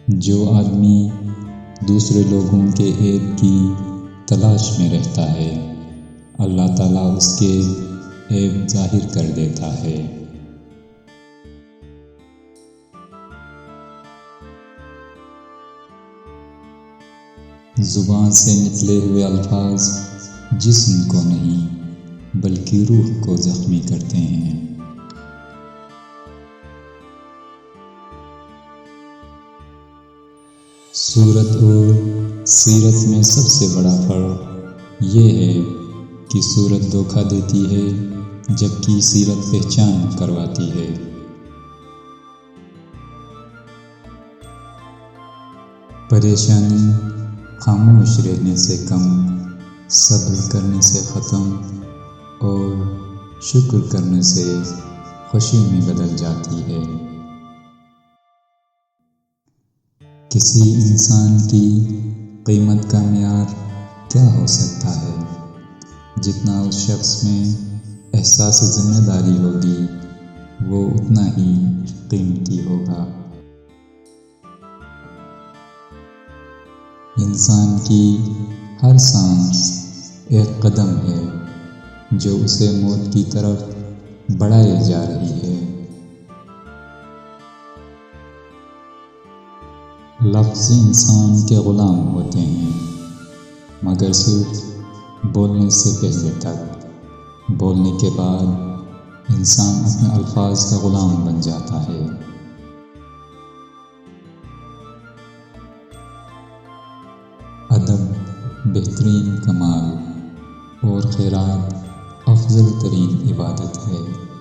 جو آدمی دوسرے لوگوں کے عیب کی تلاش میں رہتا ہے، اللہ تعالیٰ اس کے عیب ظاہر کر دیتا ہے۔ زبان سے نکلے ہوئے الفاظ جسم کو نہیں بلکہ روح کو زخمی کرتے ہیں۔ صورت اور سیرت میں سب سے بڑا فرق یہ ہے کہ صورت دھوکہ دیتی ہے جبکہ سیرت پہچان کرواتی ہے۔ پریشانی خاموش رہنے سے کم، صبر کرنے سے ختم اور شکر کرنے سے خوشی میں بدل جاتی ہے۔ کسی انسان کی قیمت کا معیار کیا ہو سکتا ہے؟ جتنا اس شخص میں احساس ذمہ داری ہوگی وہ اتنا ہی قیمتی ہوگا۔ انسان کی ہر سانس ایک قدم ہے جو اسے موت کی طرف بڑھائے جا رہی ہے۔ لفظ انسان کے غلام ہوتے ہیں مگر صرف بولنے سے پہلے تک، بولنے کے بعد انسان اپنے الفاظ کا غلام بن جاتا ہے۔ ادب بہترین کمال اور خیرات افضل ترین عبادت ہے۔